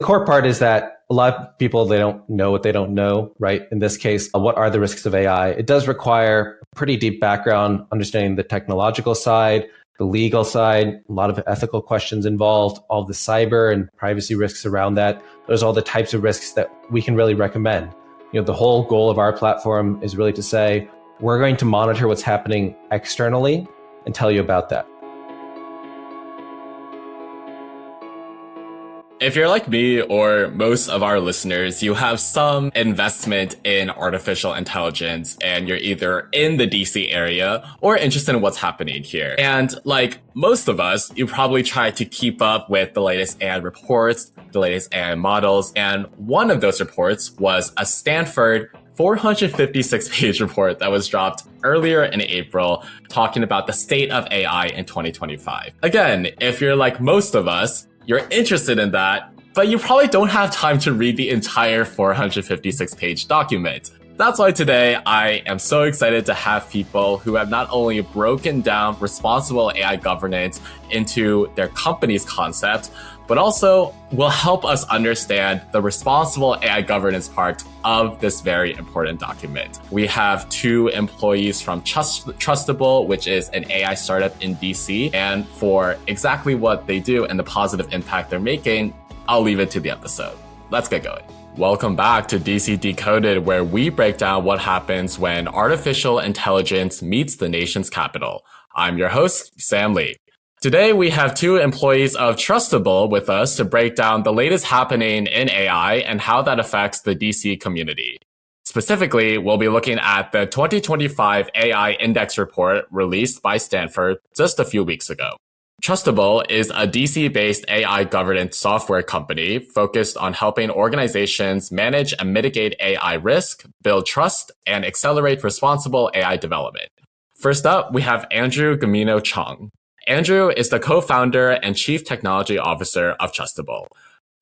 The core part is that a lot of people, they don't know what they don't know, right? In this case, what are the risks of AI? It does require a pretty deep background, understanding the technological side, the legal side, a lot of ethical questions involved, all the cyber and privacy risks around that. Those are all the types of risks that we can really recommend. The whole goal of our platform is really to say, we're going to monitor what's happening externally and tell you about that. If you're like me or most of our listeners, you have some investment in artificial intelligence and you're either in the DC area or interested in what's happening here. And like most of us, you probably try to keep up with the latest AI reports, the latest AI models. And one of those reports was a Stanford 456-page report that was dropped earlier in April talking about the state of AI in 2025. Again, if you're like most of us, you're interested in that, but you probably don't have time to read the entire 456-page document. That's why today I am so excited to have people who have not only broken down responsible AI governance into their company's concept, but also will help us understand the responsible AI governance part of this very important document. We have two employees from Trustible, which is an AI startup in DC. And for exactly what they do and the positive impact they're making, I'll leave it to the episode. Let's get going. Welcome back to DC Decoded, where we break down what happens when artificial intelligence meets the nation's capital. I'm your host, Sam Lee. Today, we have two employees of Trustible with us to break down the latest happening in AI and how that affects the DC community. Specifically, we'll be looking at the 2025 AI Index report released by Stanford just a few weeks ago. Trustible is a DC-based AI governance software company focused on helping organizations manage and mitigate AI risk, build trust, and accelerate responsible AI development. First up, we have Andrew Gamino Chong. Andrew is the co-founder and chief technology officer of Trustible.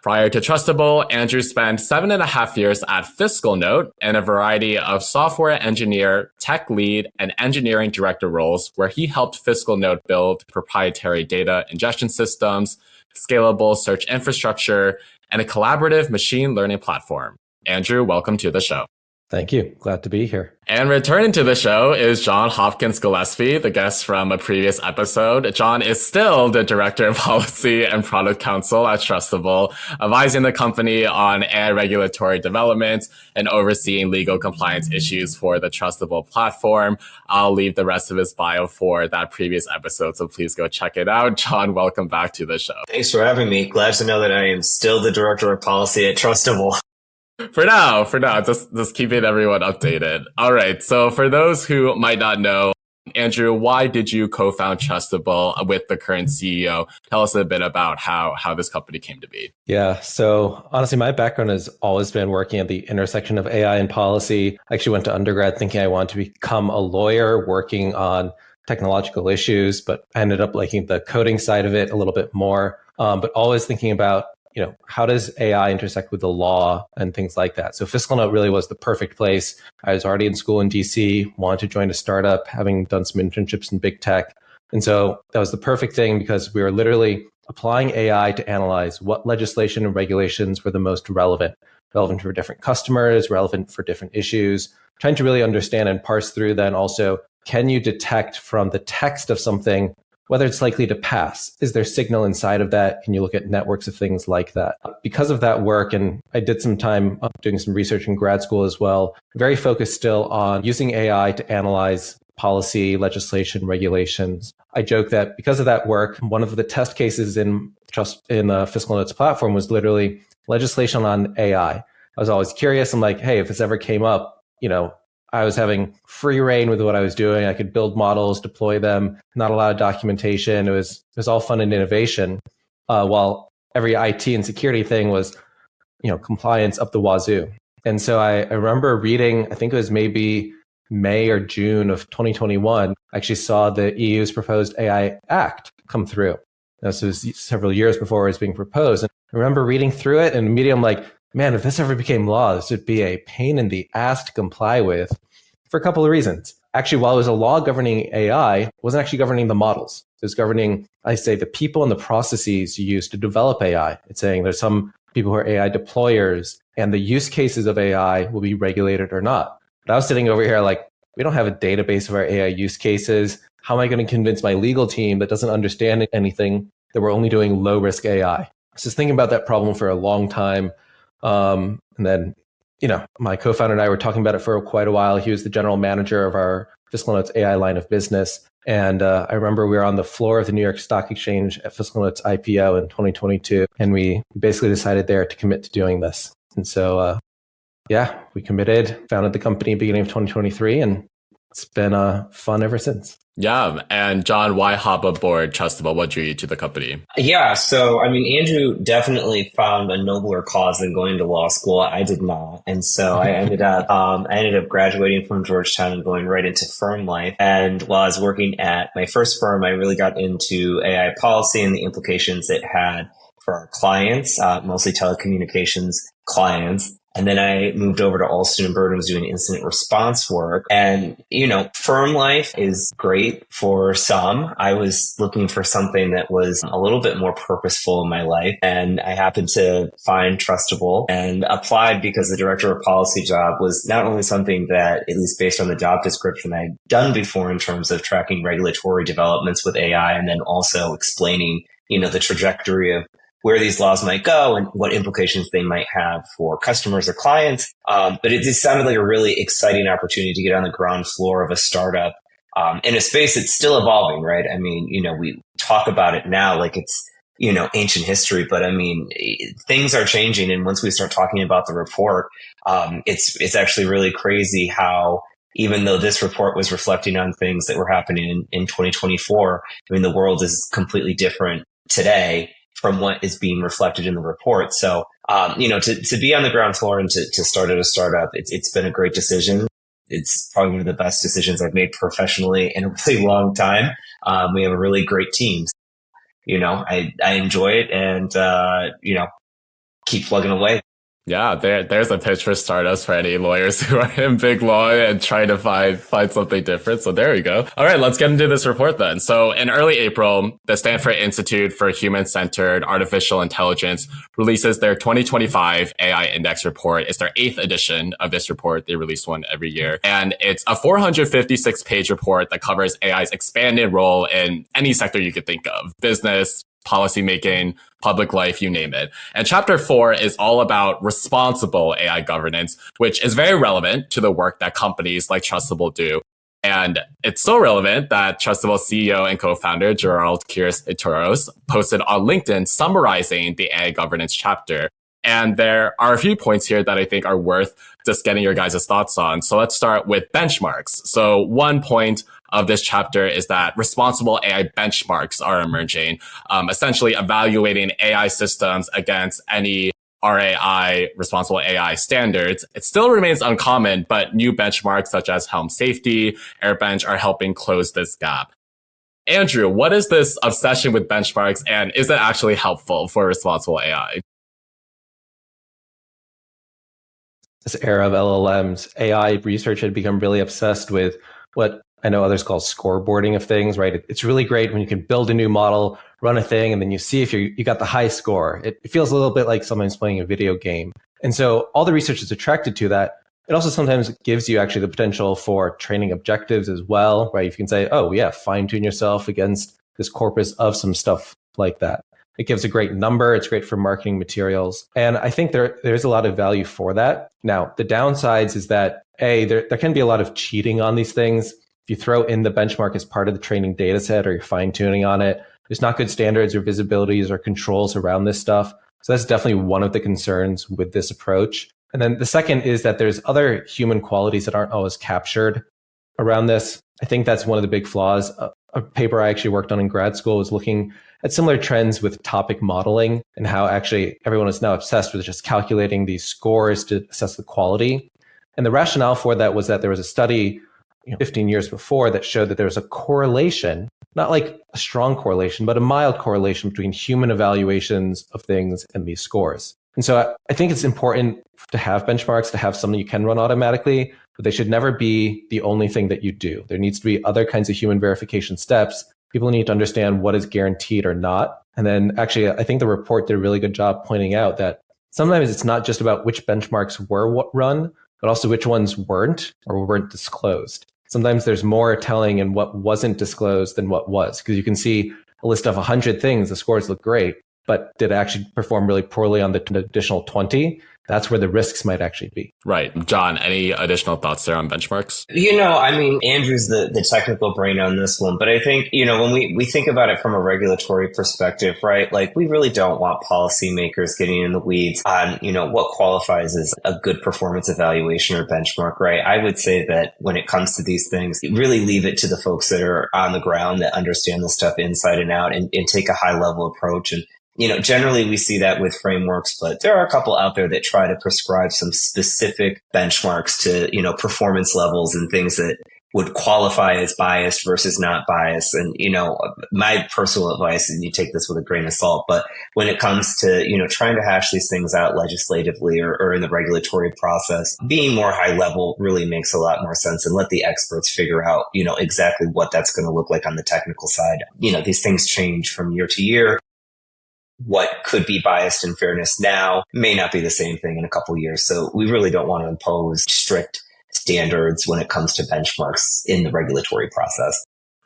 Prior to Trustible, Andrew spent 7.5 years at FiscalNote in a variety of software engineer, tech lead, and engineering director roles where he helped FiscalNote build proprietary data ingestion systems, scalable search infrastructure, and a collaborative machine learning platform. Andrew, welcome to the show. Thank you. Glad to be here. And returning to the show is John Hopkins Gillespie, the guest from a previous episode. John is still the Director of Policy and Product Counsel at Trustible, advising the company on AI regulatory developments and overseeing legal compliance issues for the Trustible platform. I'll leave the rest of his bio for that previous episode, so please go check it out. John, welcome back to the show. Thanks for having me. Glad to know that I am still the Director of Policy at Trustible. For now, just keeping everyone updated. All right. So for those who might not know, Andrew, why did you co-found Trustible with the current CEO? Tell us a bit about how this company came to be. Yeah. So honestly, my background has always been working at the intersection of AI and policy. I actually went to undergrad thinking I wanted to become a lawyer working on technological issues, but I ended up liking the coding side of it a little bit more, but always thinking about how does AI intersect with the law and things like that? So FiscalNote really was the perfect place. I was already in school in DC, wanted to join a startup, having done some internships in big tech. And so that was the perfect thing because we were literally applying AI to analyze what legislation and regulations were the most relevant for different customers, relevant for different issues, trying to really understand and parse through then also, can you detect from the text of something whether it's likely to pass? Is there signal inside of that? Can you look at networks of things like that? Because of that work, and I did some time doing some research in grad school as well, very focused still on using AI to analyze policy, legislation, regulations. I joke that because of that work, one of the test cases in FiscalNote's platform was literally legislation on AI. I was always curious. I'm like, hey, if this ever came up, I was having free reign with what I was doing. I could build models, deploy them, not a lot of documentation. It was all fun and innovation, while every IT and security thing was, compliance up the wazoo. And so I remember reading, I think it was maybe May or June of 2021, I actually saw the EU's proposed AI Act come through. This was several years before it was being proposed. And I remember reading through it and immediately I'm like, man, if this ever became law, this would be a pain in the ass to comply with for a couple of reasons. Actually, while it was a law governing AI, it wasn't actually governing the models. It was governing, I say, the people and the processes you use to develop AI. It's saying there's some people who are AI deployers, and the use cases of AI will be regulated or not. But I was sitting over here like, we don't have a database of our AI use cases. How am I going to convince my legal team that doesn't understand anything that we're only doing low risk AI? I was just thinking about that problem for a long time. And then, my co-founder and I were talking about it for quite a while. He was the general manager of our Fiscal Notes AI line of business. And I remember we were on the floor of the New York Stock Exchange at Fiscal Notes IPO in 2022. And we basically decided there to commit to doing this. And so, we committed, founded the company beginning of 2023, and it's been fun ever since. Yeah. And John, why hop aboard Trustible? What drew you to the company? Yeah. So, Andrew definitely found a nobler cause than going to law school. I did not. And so I ended up graduating from Georgetown and going right into firm life. And while I was working at my first firm, I really got into AI policy and the implications it had for our clients, mostly telecommunications clients. And then I moved over to Alston & Bird and was doing incident response work. And, firm life is great for some. I was looking for something that was a little bit more purposeful in my life. And I happened to find Trustible and applied because the director of policy job was not only something that, at least based on the job description, I'd done before in terms of tracking regulatory developments with AI, and then also explaining, the trajectory of where these laws might go and what implications they might have for customers or clients. But it just sounded like a really exciting opportunity to get on the ground floor of a startup in a space that's still evolving, right? We talk about it now like it's, ancient history, but things are changing. And once we start talking about the report, it's actually really crazy how, even though this report was reflecting on things that were happening in 2024, the world is completely different today from what is being reflected in the report. So, to be on the ground floor and to start at a startup, it's been a great decision. It's probably one of the best decisions I've made professionally in a really long time. We have a really great team. I enjoy it and, keep plugging away. Yeah, there's a pitch for startups for any lawyers who are in big law and trying to find something different. So there we go. All right, let's get into this report then. So in early April, the Stanford Institute for Human-Centered Artificial Intelligence releases their 2025 AI Index report. It's their 8th edition of this report. They release one every year. And it's a 456-page report that covers AI's expanded role in any sector you could think of: business, policymaking, public life, you name it. And chapter 4 is all about responsible AI governance, which is very relevant to the work that companies like Trustible do. And it's so relevant that Trustible CEO and co-founder Gerald Kiris-Itoros posted on LinkedIn summarizing the AI governance chapter. And there are a few points here that I think are worth just getting your guys' thoughts on. So let's start with benchmarks. So one point of this chapter is that responsible AI benchmarks are emerging, essentially evaluating AI systems against any RAI, responsible AI standards. It still remains uncommon, but new benchmarks such as Helm Safety, AirBench are helping close this gap. Andrew, what is this obsession with benchmarks, and is it actually helpful for responsible AI? This era of LLMs, AI research had become really obsessed with what I know others call scoreboarding of things, right? It's really great when you can build a new model, run a thing, and then you see if you got the high score. It feels a little bit like someone's playing a video game. And so all the research is attracted to that. It also sometimes gives you actually the potential for training objectives as well, right? You can say, oh yeah, fine tune yourself against this corpus of some stuff like that. It gives a great number. It's great for marketing materials. And I think there's a lot of value for that. Now, the downsides is that there can be a lot of cheating on these things. If you throw in the benchmark as part of the training data set or you're fine tuning on it, there's not good standards or visibilities or controls around this stuff. So that's definitely one of the concerns with this approach. And then the second is that there's other human qualities that aren't always captured around this. I think that's one of the big flaws. A paper I actually worked on in grad school was looking at similar trends with topic modeling and how actually everyone is now obsessed with just calculating these scores to assess the quality. And the rationale for that was that there was a study 15 years before that showed that there was a correlation, not like a strong correlation, but a mild correlation between human evaluations of things and these scores. And so I think it's important to have benchmarks, to have something you can run automatically, but they should never be the only thing that you do. There needs to be other kinds of human verification steps. People need to understand what is guaranteed or not. And then actually, I think the report did a really good job pointing out that sometimes it's not just about which benchmarks were run, but also which ones weren't or weren't disclosed. Sometimes there's more telling in what wasn't disclosed than what was, because you can see a list of 100 things, the scores look great, but did it actually perform really poorly on the additional 20? That's where the risks might actually be. Right. John, any additional thoughts there on benchmarks? Andrew's the technical brain on this one, but I think, when we think about it from a regulatory perspective, right, like we really don't want policymakers getting in the weeds on, what qualifies as a good performance evaluation or benchmark, right? I would say that when it comes to these things, really leave it to the folks that are on the ground that understand the stuff inside and out and take a high level approach. And generally we see that with frameworks, but there are a couple out there that try to prescribe some specific benchmarks to, performance levels and things that would qualify as biased versus not biased. And, my personal advice, and you take this with a grain of salt, but when it comes to, trying to hash these things out legislatively or in the regulatory process, being more high level really makes a lot more sense, and let the experts figure out, exactly what that's going to look like on the technical side. These things change from year to year. What could be biased in fairness now may not be the same thing in a couple of years. So we really don't want to impose strict standards when it comes to benchmarks in the regulatory process.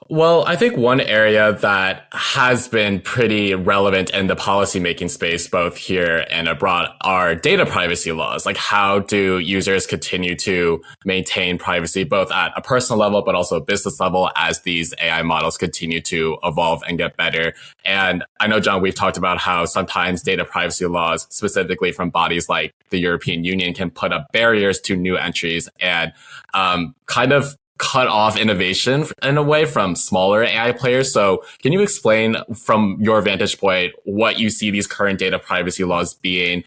Well, I think one area that has been pretty relevant in the policymaking space, both here and abroad, are data privacy laws. Like, how do users continue to maintain privacy, both at a personal level, but also a business level, as these AI models continue to evolve and get better? And I know, John, we've talked about how sometimes data privacy laws, specifically from bodies like the European Union, can put up barriers to new entries and kind of cut off innovation in a way from smaller AI players. So can you explain from your vantage point what you see these current data privacy laws being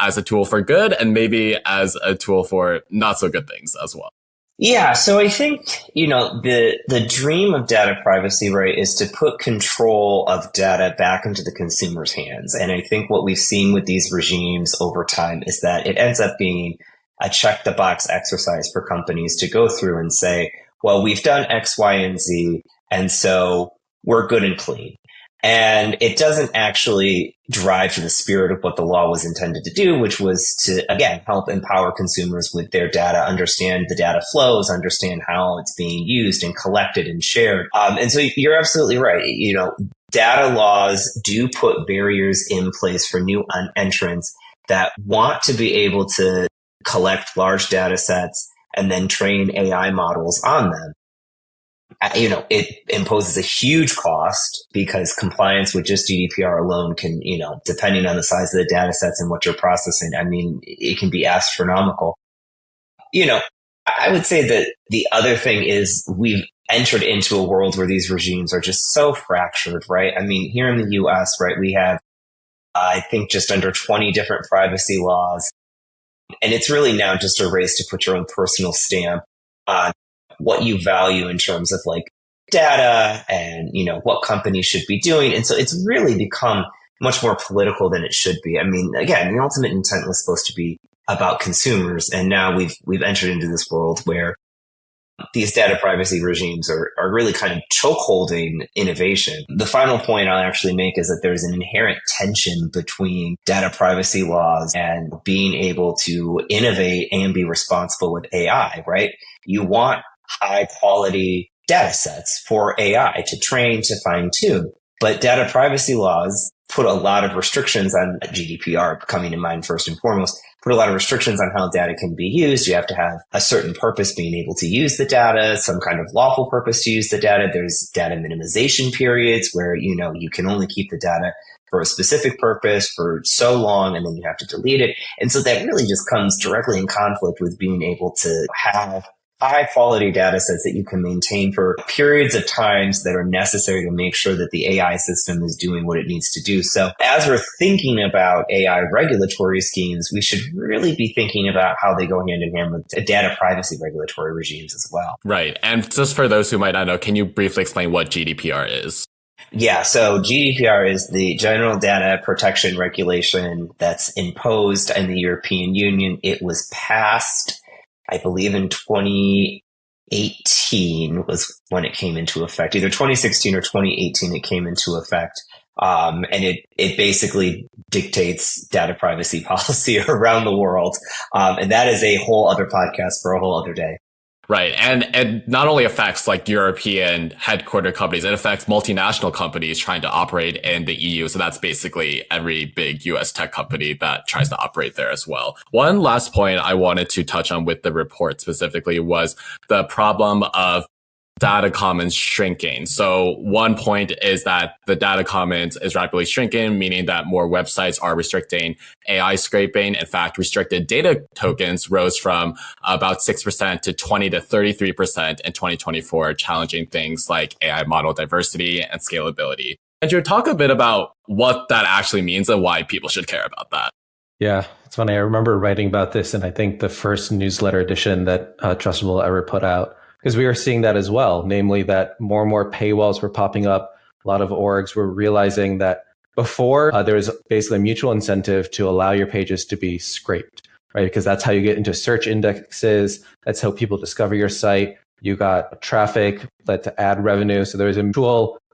as a tool for good and maybe as a tool for not so good things as well? Yeah, so I think, the dream of data privacy, right, is to put control of data back into the consumer's hands. And I think what we've seen with these regimes over time is that it ends up being a check the box exercise for companies to go through and say, well, we've done X, Y, and Z, and so we're good and clean. And it doesn't actually drive to the spirit of what the law was intended to do, which was to, again, help empower consumers with their data, understand the data flows, understand how it's being used and collected and shared. And so you're absolutely right. Data laws do put barriers in place for new entrants that want to be able to collect large data sets and then train AI models on them. It imposes a huge cost because compliance with just GDPR alone can, depending on the size of the data sets and what you're processing, it can be astronomical. I would say that the other thing is we've entered into a world where these regimes are just so fractured, right? Here in the US, right, we have, I think, just under 20 different privacy laws. And it's really now just a race to put your own personal stamp on what you value in terms of like data and, what companies should be doing. And so it's really become much more political than it should be. Again, the ultimate intent was supposed to be about consumers. And now we've entered into this world where these data privacy regimes are really kind of chokeholding innovation. The final point I'll actually make is that there's an inherent tension between data privacy laws and being able to innovate and be responsible with AI, right? You want high quality data sets for AI to train, to fine tune, but data privacy laws put a lot of restrictions on GDPR coming to mind first and foremost, put a lot of restrictions on how data can be used. You have to have a certain purpose being able to use the data, some kind of lawful purpose to use the data. There's data minimization periods where, you can only keep the data for a specific purpose for so long and then you have to delete it. And so that really just comes directly in conflict with being able to have high quality data sets that you can maintain for periods of times that are necessary to make sure that the AI system is doing what it needs to do. So as we're thinking about AI regulatory schemes, we should really be thinking about how they go hand in hand with data privacy regulatory regimes as well. Right. And just for those who might not know, can you briefly explain what GDPR is? Yeah, so GDPR is the General Data Protection Regulation that's imposed in the European Union. It was passed, I believe, in 2018 was when it came into effect. Either 2016 or 2018 it came into effect. And it basically dictates data privacy policy around the world. And that is a whole other podcast for a whole other day. Right. And it not only affects like European headquartered companies, it affects multinational companies trying to operate in the EU. So that's basically every big US tech company that tries to operate there as well. One last point I wanted to touch on with the report specifically was the problem of data commons shrinking. So one point is that the data commons is rapidly shrinking, meaning that more websites are restricting AI scraping. In fact, restricted data tokens rose from about 6% to 20 to 33% in 2024, challenging things like AI model diversity and scalability. Andrew, talk a bit about what that actually means and why people should care about that. Yeah, it's funny. I remember writing about this in, I think, the first newsletter edition that Trustible ever put out. Because we were seeing that as well, namely that more and more paywalls were popping up. A lot of orgs were realizing that before there was basically a mutual incentive to allow your pages to be scraped, right? Because that's how you get into search indexes. That's how people discover your site. You got traffic, led to ad revenue. So there was a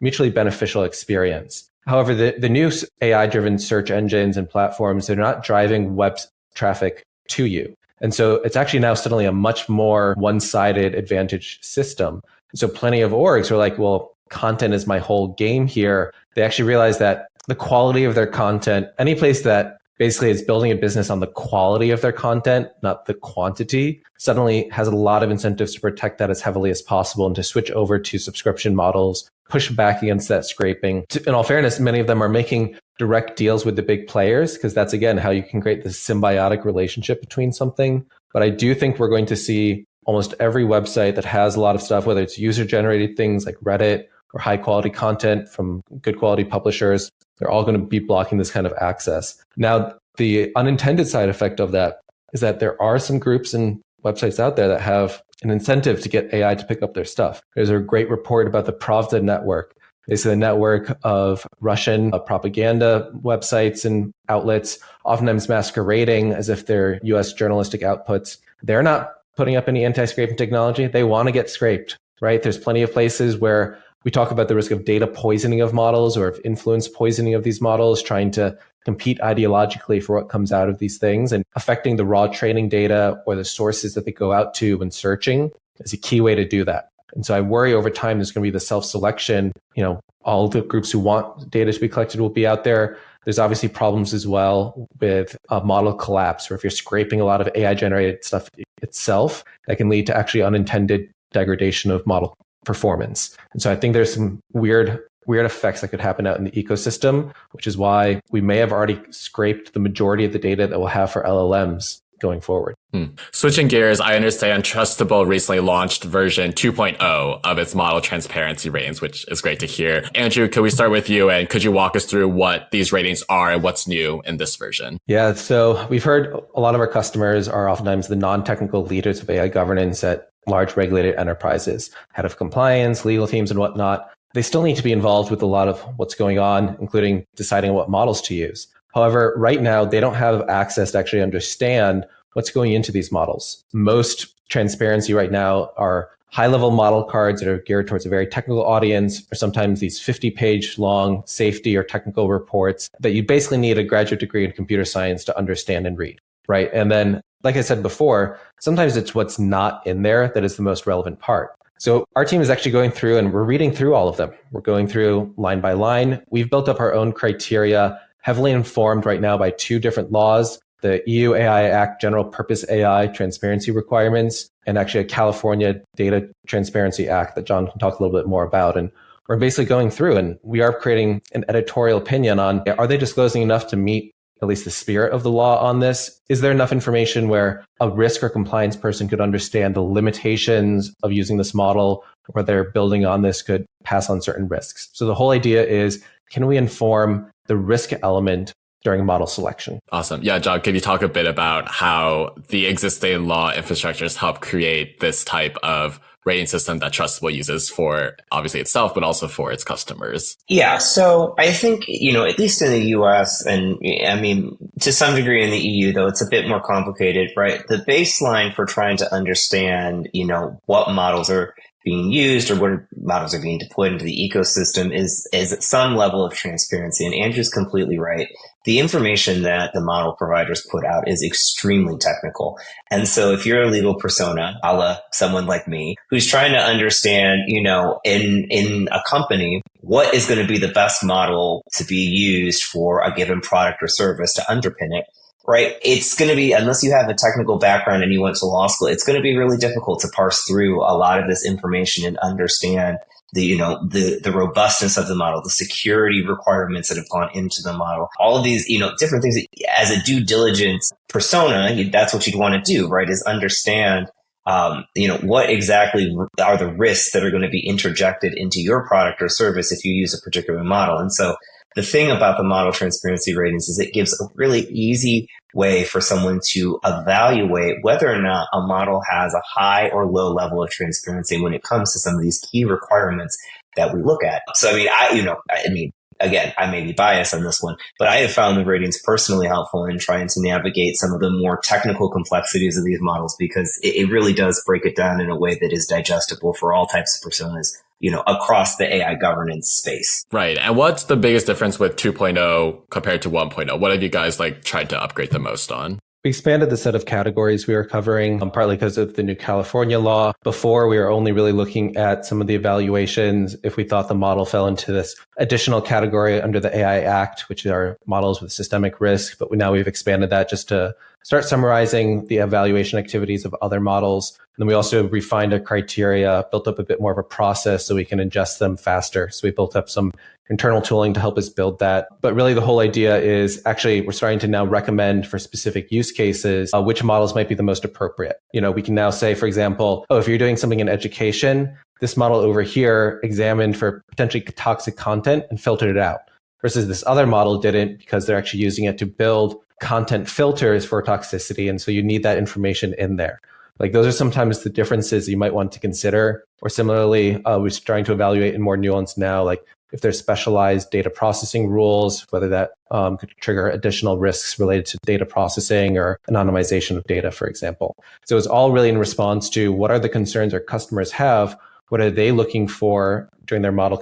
mutually beneficial experience. However, the new AI-driven search engines and platforms, they're not driving web traffic to you. And so it's actually now suddenly a much more one-sided advantage system. So plenty of orgs are like, well, content is my whole game here. They actually realize that the quality of their content, any place that basically is building a business on the quality of their content, not the quantity, suddenly has a lot of incentives to protect that as heavily as possible and to switch over to subscription models, push back against that scraping. In all fairness, many of them are making direct deals with the big players, because that's, again, how you can create this symbiotic relationship between something. But I do think we're going to see almost every website that has a lot of stuff, whether it's user-generated things like Reddit or high-quality content from good quality publishers, they're all going to be blocking this kind of access. Now, the unintended side effect of that is that there are some groups and websites out there that have an incentive to get AI to pick up their stuff. There's a great report about the Pravda network. It's a network of Russian propaganda websites and outlets, oftentimes masquerading as if they're US journalistic outputs. They're not putting up any anti-scraping technology. They want to get scraped, right? There's plenty of places where we talk about the risk of data poisoning of models or of influence poisoning of these models, trying to compete ideologically for what comes out of these things, and affecting the raw training data or the sources that they go out to when searching is a key way to do that. And so I worry over time there's going to be the self-selection. All the groups who want data to be collected will be out there. There's obviously problems as well with model collapse, or if you're scraping a lot of AI-generated stuff itself, that can lead to actually unintended degradation of model performance. And so I think there's some weird effects that could happen out in the ecosystem, which is why we may have already scraped the majority of the data that we'll have for LLMs going forward. Switching gears, I understand Trustible recently launched version 2.0 of its model transparency ratings, which is great to hear. Andrew, could we start with you, and could you walk us through what these ratings are and what's new in this version? Yeah, so we've heard a lot of our customers are oftentimes the non-technical leaders of AI governance at large regulated enterprises, head of compliance, legal teams and whatnot. They still need to be involved with a lot of what's going on, including deciding what models to use. However, right now, they don't have access to actually understand what's going into these models. Most transparency right now are high-level model cards that are geared towards a very technical audience, or sometimes these 50-page long safety or technical reports that you basically need a graduate degree in computer science to understand and read, right? And then, like I said before, sometimes it's what's not in there that is the most relevant part. So our team is actually going through and we're reading through all of them. We're going through line by line. We've built up our own criteria, heavily informed right now by two different laws, the EU AI Act General Purpose AI Transparency Requirements, and actually a California Data Transparency Act that John can talk a little bit more about. And we're basically going through and we are creating an editorial opinion on, are they disclosing enough to meet at least the spirit of the law on this? Is there enough information where a risk or compliance person could understand the limitations of using this model, or they're building on this could pass on certain risks? So the whole idea is, can we inform the risk element during model selection? Awesome. Yeah, John, can you talk a bit about how the existing law infrastructures help create this type of rating system that Trustible uses for obviously itself, but also for its customers? Yeah, so I think, at least in the US, and I mean, to some degree in the EU, though, it's a bit more complicated, right? The baseline for trying to understand, what models are being used or what models are being deployed into the ecosystem is some level of transparency. And Andrew's completely right. The information that the model providers put out is extremely technical. And so if you're a legal persona, a la someone like me, who's trying to understand, in a company, what is going to be the best model to be used for a given product or service to underpin it, right? It's going to be, unless you have a technical background and you went to law school, it's going to be really difficult to parse through a lot of this information and understand the robustness of the model, the security requirements that have gone into the model, all of these, different things that, as a due diligence persona, that's what you'd want to do, right? Is understand, what exactly are the risks that are going to be interjected into your product or service if you use a particular model. And so the thing about the model transparency ratings is it gives a really easy way for someone to evaluate whether or not a model has a high or low level of transparency when it comes to some of these key requirements that we look at. So, again, I may be biased on this one, but I have found the ratings personally helpful in trying to navigate some of the more technical complexities of these models, because it really does break it down in a way that is digestible for all types of personas, across the AI governance space. Right. And what's the biggest difference with 2.0 compared to 1.0? What have you guys tried to upgrade the most on? We expanded the set of categories we were covering, partly because of the new California law. Before, we were only really looking at some of the evaluations if we thought the model fell into this additional category under the AI Act, which are models with systemic risk. But now we've expanded that just to start summarizing the evaluation activities of other models. And then we also refined our criteria, built up a bit more of a process so we can ingest them faster. So we built up some internal tooling to help us build that. But really the whole idea is actually we're starting to now recommend for specific use cases which models might be the most appropriate. We can now say, for example, if you're doing something in education, this model over here examined for potentially toxic content and filtered it out, versus this other model didn't, because they're actually using it to build content filters for toxicity. And so you need that information in there. Those are sometimes the differences you might want to consider. Or similarly, we're trying to evaluate in more nuance now, if there's specialized data processing rules, whether that could trigger additional risks related to data processing or anonymization of data, for example. So it's all really in response to what are the concerns our customers have, what are they looking for during their model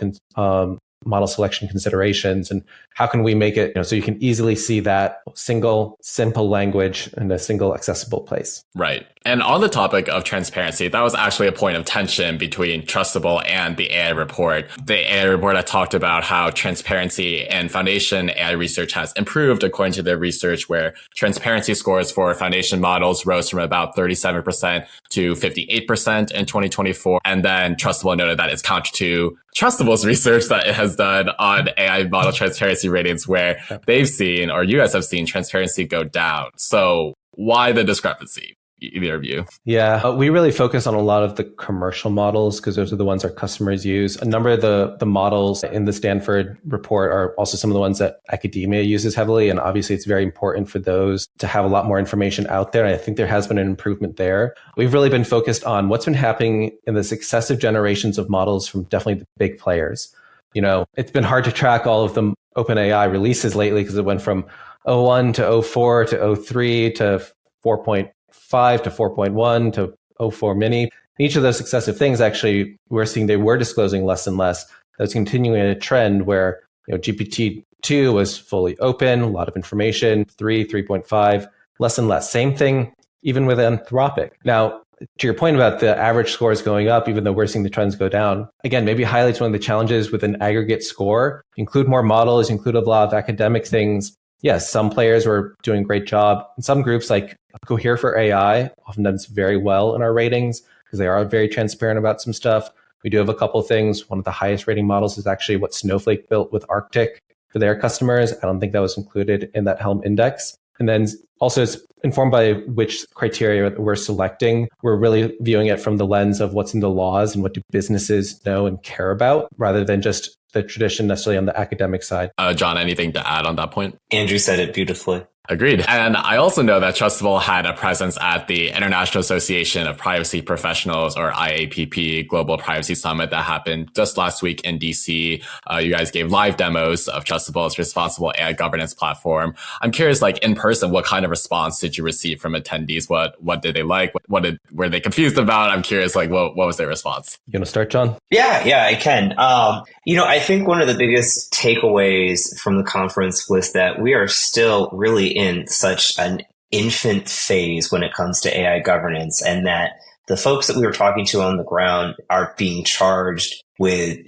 selection considerations, and how can we make it so you can easily see that single, simple language in a single accessible place. Right. And on the topic of transparency, that was actually a point of tension between Trustible and the AI report. The AI report had talked about how transparency and foundation AI research has improved according to their research, where transparency scores for foundation models rose from about 37% to 58% in 2024. And then Trustible noted that it's counter to Trustible's research that it has done on AI model transparency ratings, where they've seen, or you guys have seen, transparency go down. So why the discrepancy? Either of you? Yeah, we really focus on a lot of the commercial models because those are the ones our customers use. A number of the models in the Stanford report are also some of the ones that academia uses heavily. And obviously, it's very important for those to have a lot more information out there. And I think there has been an improvement there. We've really been focused on what's been happening in the successive generations of models from definitely the big players. It's been hard to track all of the OpenAI releases lately because it went from 01 to 04 to 03 to 4.5 to 4.1 to 04 mini. Each of those successive things, actually, we're seeing they were disclosing less and less. That's continuing a trend where GPT-2 was fully open, a lot of information, 3.5, less and less. Same thing even with Anthropic. Now, to your point about the average scores going up, even though we're seeing the trends go down, again, maybe highlights one of the challenges with an aggregate score. Include more models, include a lot of academic things. Yes, some players were doing a great job. And some groups like Cohere for AI often does very well in our ratings because they are very transparent about some stuff. We do have a couple of things. One of the highest rating models is actually what Snowflake built with Arctic for their customers. I don't think that was included in that Helm index. And then also it's informed by which criteria we're selecting. We're really viewing it from the lens of what's in the laws and what do businesses know and care about, rather than just the tradition necessarily on the academic side. John, anything to add on that point? Andrew said it beautifully. Agreed. And I also know that Trustible had a presence at the International Association of Privacy Professionals, or IAPP Global Privacy Summit that happened just last week in DC. You guys gave live demos of Trustable's responsible AI governance platform. I'm curious, like in person, what kind of response did you receive from attendees? What did they like? Were they confused about? I'm curious, like what was their response? You want to start, John? Yeah, I can. I think one of the biggest takeaways from the conference was that we are still really in such an infant phase when it comes to AI governance, and that the folks that we were talking to on the ground are being charged with,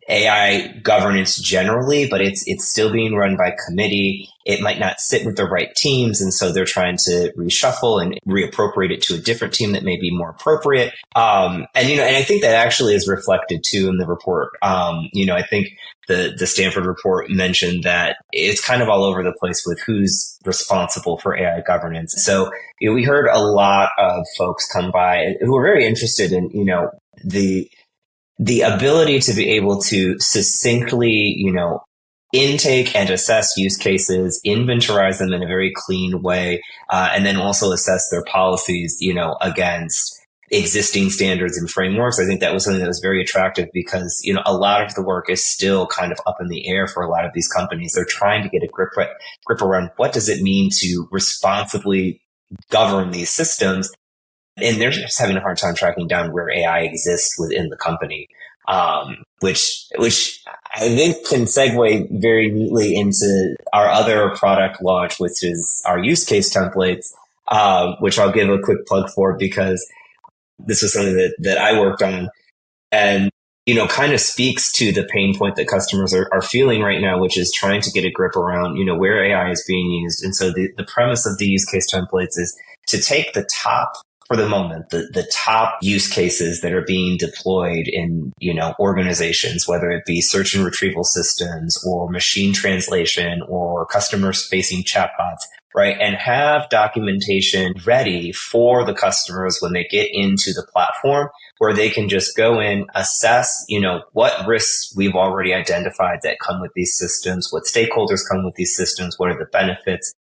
AI governance generally, but it's still being run by committee. It might not sit with the right teams, and so they're trying to reshuffle and reappropriate it to a different team that may be more appropriate. And I think that actually is reflected too in the report. I think the Stanford report mentioned that it's kind of all over the place with who's responsible for AI governance. So we heard a lot of folks come by who were very interested in, the ability to be able to succinctly, intake and assess use cases, inventorize them in a very clean way, and then also assess their policies, against existing standards and frameworks. I think that was something that was very attractive because, a lot of the work is still kind of up in the air for a lot of these companies. They're trying to get a grip around what does it mean to responsibly govern these systems. And they're just having a hard time tracking down where AI exists within the company, which I think can segue very neatly into our other product launch, which is our use case templates, which I'll give a quick plug for because this was something that I worked on and, kind of speaks to the pain point that customers are feeling right now, which is trying to get a grip around, where AI is being used. And so the premise of the use case templates is to take the top, for the moment, the top use cases that are being deployed in, organizations, whether it be search and retrieval systems or machine translation or customer facing chatbots, right? And have documentation ready for the customers when they get into the platform where they can just go in, assess, what risks we've already identified that come with these systems, what stakeholders come with these systems, what are the benefits,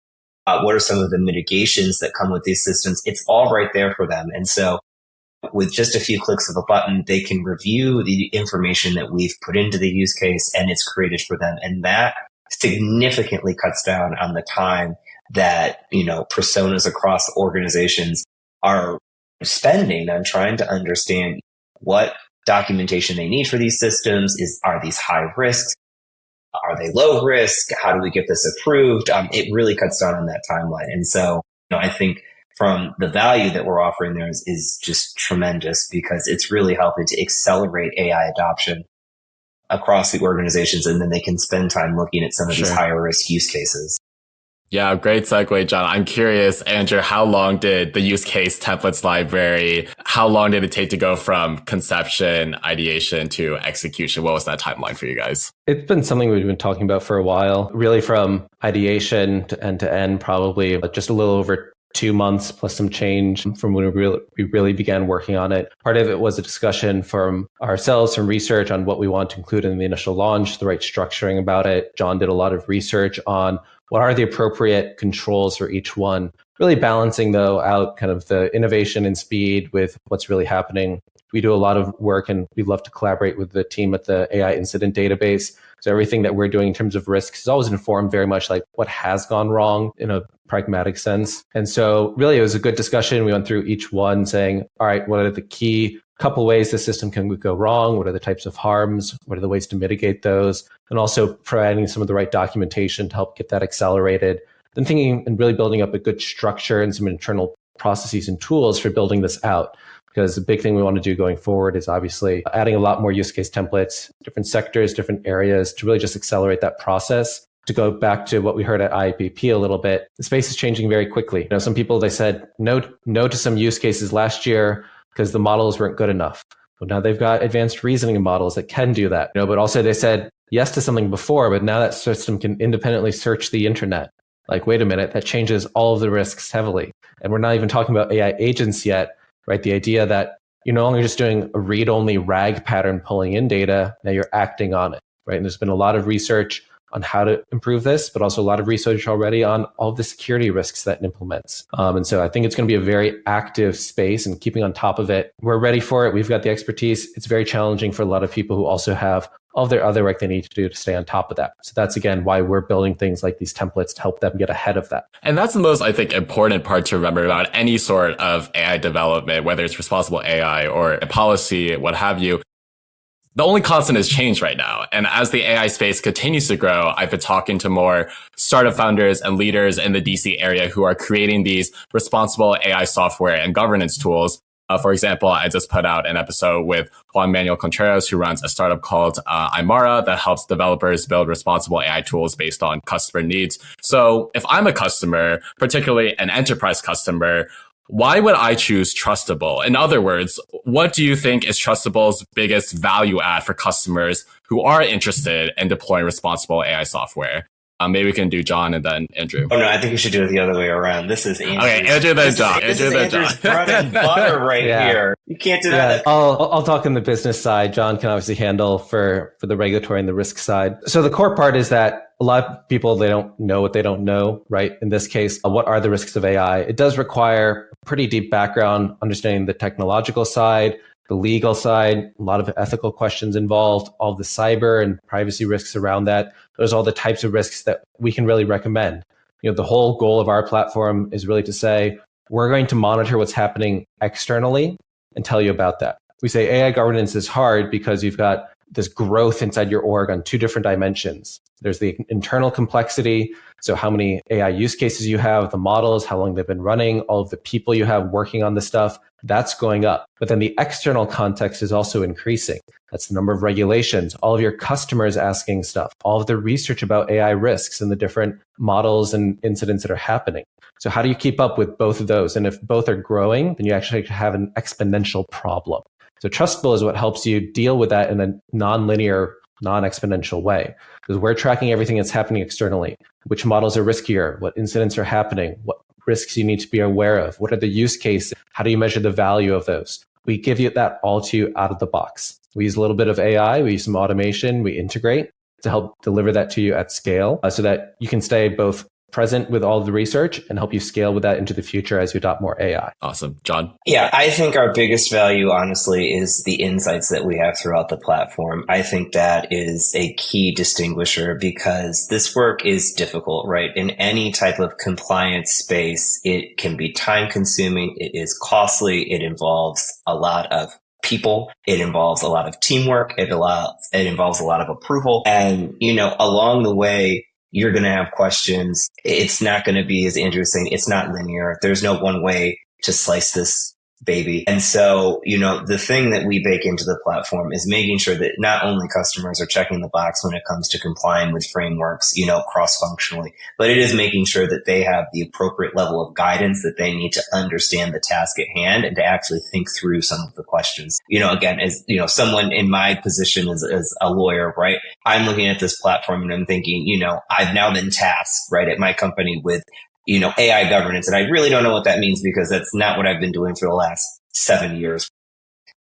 what are some of the mitigations that come with these systems? It's all right there for them. And so with just a few clicks of a button, they can review the information that we've put into the use case and it's created for them. And that significantly cuts down on the time that, personas across organizations are spending on trying to understand what documentation they need for these systems. Are these high risks? Are they low risk? How do we get this approved? It really cuts down on that timeline. And so, I think from the value that we're offering there is just tremendous because it's really helping to accelerate AI adoption across the organizations. And then they can spend time looking at some of these higher risk use cases. Yeah, great segue, John. I'm curious, Andrew, how long did the use case templates library, how long did it take to go from conception, ideation to execution? What was that timeline for you guys? It's been something we've been talking about for a while, really from ideation to end, probably just a little over 2 months plus some change from when we really began working on it. Part of it was a discussion from ourselves, some research on what we want to include in the initial launch, the right structuring about it. John did a lot of research on what are the appropriate controls for each one, really balancing though out kind of the innovation and speed with what's really happening. We do a lot of work and we love to collaborate with the team at the AI incident database. So everything that we're doing in terms of risks is always informed very much like what has gone wrong in a pragmatic sense. And so really it was a good discussion. We went through each one saying, all right, what are the key couple ways the system can go wrong? What are the types of harms? What are the ways to mitigate those? And also providing some of the right documentation to help get that accelerated. Then thinking and really building up a good structure and some internal processes and tools for building this out. Because the big thing we want to do going forward is obviously adding a lot more use case templates, different sectors, different areas to really just accelerate that process. To go back to what we heard at IAPP a little bit, the space is changing very quickly. Some people, they said no to some use cases last year because the models weren't good enough. But now they've got advanced reasoning models that can do that. But also they said yes to something before, but now that system can independently search the internet. Like, wait a minute, that changes all of the risks heavily. And we're not even talking about AI agents yet, right? The idea that you're no longer just doing a read-only RAG pattern pulling in data, now you're acting on it, right? And there's been a lot of research on how to improve this, but also a lot of research already on all of the security risks that it implements. And so I think it's going to be a very active space, and keeping on top of it. We're ready for it. We've got the expertise. It's very challenging for a lot of people who also have all of their other work they need to do to stay on top of that. So that's, again, why we're building things like these templates to help them get ahead of that. And that's the most, I think, important part to remember about any sort of AI development, whether it's responsible AI or a policy, what have you. The only constant is change right now. And as the AI space continues to grow, I've been talking to more startup founders and leaders in the DC area who are creating these responsible AI software and governance tools. For example, I just put out an episode with Juan Manuel Contreras, who runs a startup called Aymara that helps developers build responsible AI tools based on customer needs. So if I'm a customer, particularly an enterprise customer, why would I choose Trustible? In other words, what do you think is Trustable's biggest value add for customers who are interested in deploying responsible AI software? Maybe we can do John and then Andrew. Oh, no, I think we should do it the other way around. This is Andrew. Okay, Andrew then John. Andrew then John. Bread and butter right here. You can't do that. I'll talk on the business side. John can obviously handle for the regulatory and the risk side. So the core part is that a lot of people, they don't know what they don't know, right? In this case, what are the risks of AI? It does require a pretty deep background, understanding the technological side, the legal side, a lot of ethical questions involved, all the cyber and privacy risks around that. Those are all the types of risks that we can really recommend. The whole goal of our platform is really to say, we're going to monitor what's happening externally and tell you about that. We say AI governance is hard because you've got this growth inside your org on two different dimensions. There's the internal complexity. So how many AI use cases you have, the models, how long they've been running, all of the people you have working on this stuff, that's going up. But then the external context is also increasing. That's the number of regulations, all of your customers asking stuff, all of the research about AI risks and the different models and incidents that are happening. So how do you keep up with both of those? And if both are growing, then you actually have an exponential problem. So Trustible is what helps you deal with that in a non-linear, non-exponential way, because we're tracking everything that's happening externally. Which models are riskier? What incidents are happening? What risks you need to be aware of? What are the use cases? How do you measure the value of those? We give you that all to you out of the box. We use a little bit of AI, we use some automation, we integrate to help deliver that to you at scale so that you can stay both present with all of the research and help you scale with that into the future as you adopt more AI. Awesome. John? Yeah, I think our biggest value, honestly, is the insights that we have throughout the platform. I think that is a key distinguisher because this work is difficult, right? In any type of compliance space, it can be time consuming. It is costly. It involves a lot of people. It involves a lot of teamwork. It involves a lot of approval. And, along the way, you're going to have questions. It's not going to be, as Andrew was saying, it's not linear. There's no one way to slice this baby. And so, the thing that we bake into the platform is making sure that not only customers are checking the box when it comes to complying with frameworks, cross-functionally, but it is making sure that they have the appropriate level of guidance that they need to understand the task at hand and to actually think through some of the questions. Again, as, someone in my position as a lawyer, right? I'm looking at this platform and I'm thinking, I've now been tasked, right, at my company with AI governance. And I really don't know what that means because that's not what I've been doing for the last 7 years.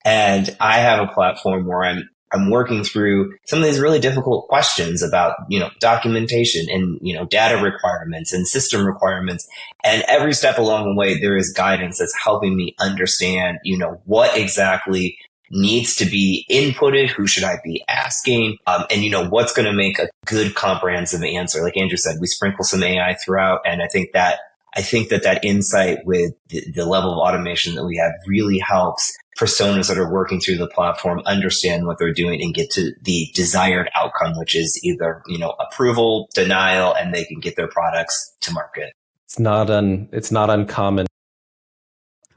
And I have a platform where I'm working through some of these really difficult questions about, documentation and, data requirements and system requirements. And every step along the way, there is guidance that's helping me understand, what exactly needs to be inputted, who should I be asking, and what's going to make a good comprehensive answer. Like Andrew said, we sprinkle some AI throughout, and I think that insight with the level of automation that we have really helps personas that are working through the platform understand what they're doing and get to the desired outcome, which is either approval, denial, and they can get their products to market. It's not uncommon.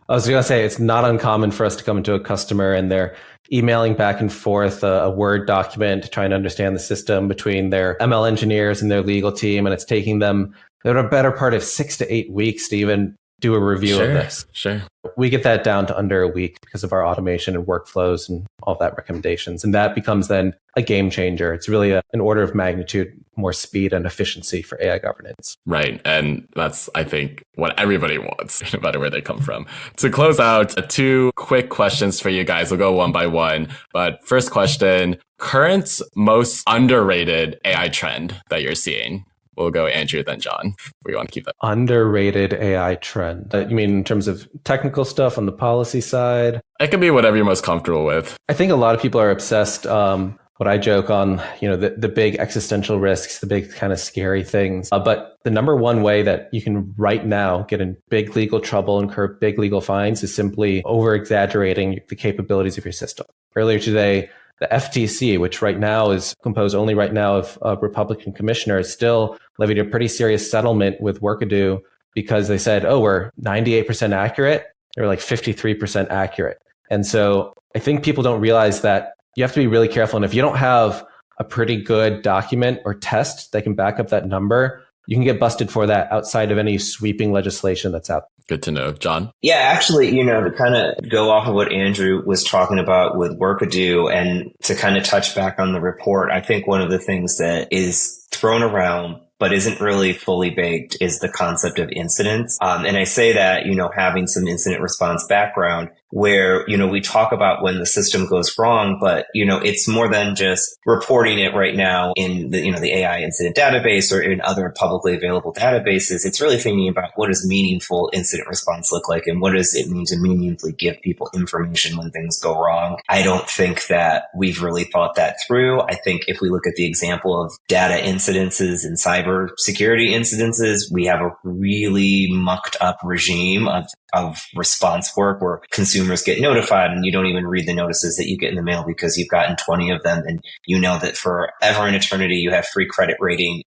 I was going to say, it's not uncommon for us to come into a customer and they're emailing back and forth a Word document to try and understand the system between their ML engineers and their legal team. And it's taking them a better part of 6 to 8 weeks to even do a review of this. Sure. we get that down to under a week because of our automation and workflows and all that recommendations. And that becomes then a game changer. It's really an order of magnitude more speed and efficiency for AI governance. Right. And that's, I think, what everybody wants, no matter where they come from. To close out, 2 quick questions for you guys. We'll go one by one. But first question, current most underrated AI trend that you're seeing? We'll go Andrew, then John. We want to keep that. Underrated AI trend. You mean in terms of technical stuff on the policy side? It can be whatever you're most comfortable with. I think a lot of people are obsessed. What I joke on, the big existential risks, the big kind of scary things. But the number one way that you can right now get in big legal trouble, incur big legal fines, is simply over exaggerating the capabilities of your system. Earlier today, the FTC, which right now is composed only right now of Republican commissioners, still levied a pretty serious settlement with Workado because they said, oh, we're 98% accurate. They were like 53% accurate. And so I think people don't realize that you have to be really careful. And if you don't have a pretty good document or test that can back up that number, you can get busted for that outside of any sweeping legislation that's out. Good to know. John? Yeah, actually, to kind of go off of what Andrew was talking about with Workado and to kind of touch back on the report, I think one of the things that is thrown around but isn't really fully baked is the concept of incidents. And I say that, having some incident response background where, we talk about when the system goes wrong, but, it's more than just reporting it right now in the AI incident database or in other publicly available databases. It's really thinking about what does meaningful incident response look like and what does it mean to meaningfully give people information when things go wrong. I don't think that we've really thought that through. I think if we look at the example of data incidences and cyber security incidences, we have a really mucked up regime of response work where consumers get notified and you don't even read the notices that you get in the mail because you've gotten 20 of them and you know that forever and eternity you have free credit rating,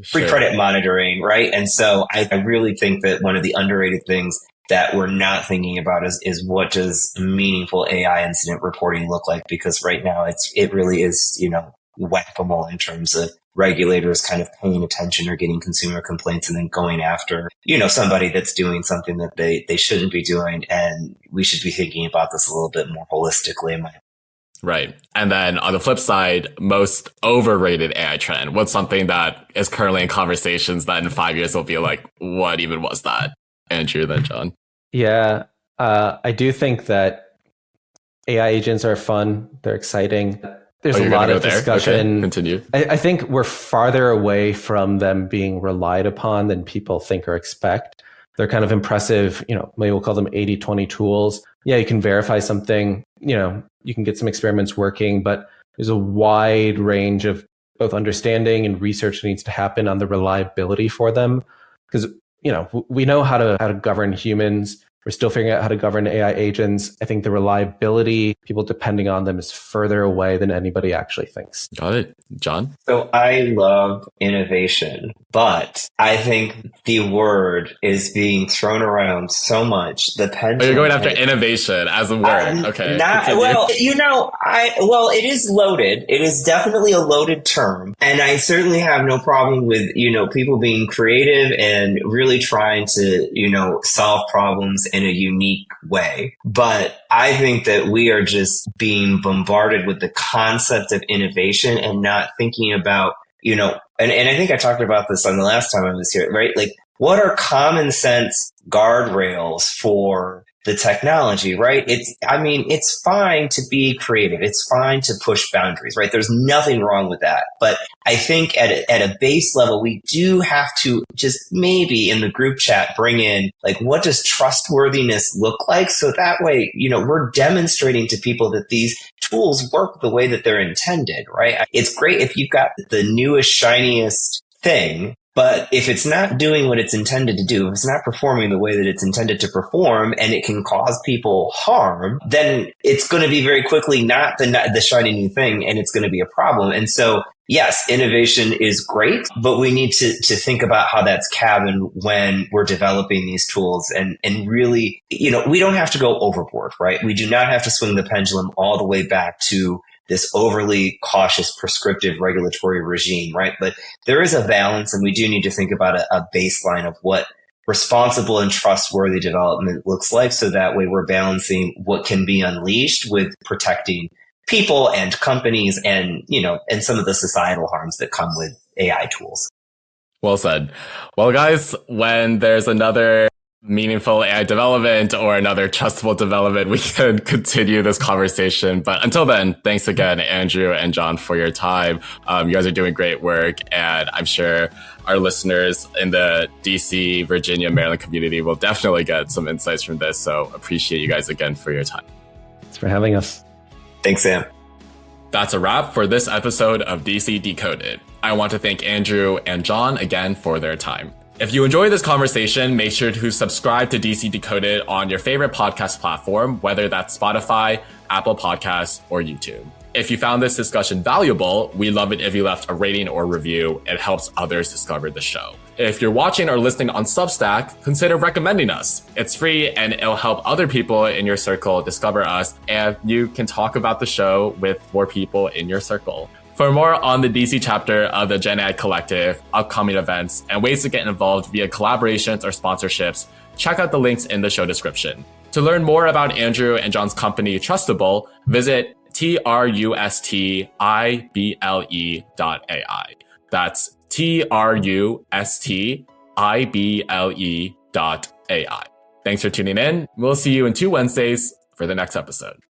free credit monitoring, right? And so I really think that one of the underrated things that we're not thinking about is what does meaningful AI incident reporting look like? Because right now it really is, whack-a-mole in terms of regulators kind of paying attention or getting consumer complaints and then going after, somebody that's doing something that they shouldn't be doing. And we should be thinking about this a little bit more holistically, in my opinion. Right. And then on the flip side, most overrated AI trend. What's something that is currently in conversations that in 5 years will be like, what even was that? Andrew, then John. Yeah, I do think that AI agents are fun. They're exciting. There's a lot of discussion. Okay, continue. I think we're farther away from them being relied upon than people think or expect. They're kind of impressive, maybe we'll call them 80-20 tools. Yeah, you can verify something, you can get some experiments working, but there's a wide range of both understanding and research that needs to happen on the reliability for them. Because, we know how to govern humans. We're still figuring out how to govern AI agents. I think the reliability, people depending on them, is further away than anybody actually thinks. Got it. John? So I love innovation, but I think the word is being thrown around so much. The pendulum. You're going after innovation as a word. Okay. It is loaded. It is definitely a loaded term. And I certainly have no problem with, people being creative and really trying to, solve problems in a unique way. But I think that we are just being bombarded with the concept of innovation and not thinking about, and I think I talked about this on the last time I was here, right? Like, what are common sense guardrails for the technology, right? It's fine to be creative. It's fine to push boundaries, right? There's nothing wrong with that. But I think at a base level, we do have to just maybe in the group chat bring in, like, what does trustworthiness look like? So that way, we're demonstrating to people that these tools work the way that they're intended, right? It's great if you've got the newest, shiniest thing, but if it's not doing what it's intended to do, if it's not performing the way that it's intended to perform and it can cause people harm, then it's going to be very quickly not the shiny new thing and it's going to be a problem. And so, yes, innovation is great, but we need to think about how that's cabined when we're developing these tools and really, we don't have to go overboard, right? We do not have to swing the pendulum all the way back to this overly cautious prescriptive regulatory regime, right? But there is a balance and we do need to think about a baseline of what responsible and trustworthy development looks like. So that way we're balancing what can be unleashed with protecting people and companies and, and some of the societal harms that come with AI tools. Well said. Well, guys, when there's another meaningful AI development or another trustable development, we can continue this conversation. But until then, thanks again, Andrew and John, for your time. You guys are doing great work, and I'm sure our listeners in the DC, Virginia, Maryland community will definitely get some insights from this. So appreciate you guys again for your time. Thanks for having us. Thanks, Sam. That's a wrap for this episode of DC Decoded. I want to thank Andrew and John again for their time. If you enjoyed this conversation, make sure to subscribe to DC Decoded on your favorite podcast platform, whether that's Spotify, Apple Podcasts, or YouTube. If you found this discussion valuable, we'd love it if you left a rating or review. It helps others discover the show. If you're watching or listening on Substack, consider recommending us. It's free and it'll help other people in your circle discover us, and you can talk about the show with more people in your circle. For more on the DC chapter of the GenAI Collective, upcoming events, and ways to get involved via collaborations or sponsorships, check out the links in the show description. To learn more about Andrew and John's company, Trustible, visit trustible.ai. That's trustible.ai. Thanks for tuning in. We'll see you in 2 Wednesdays for the next episode.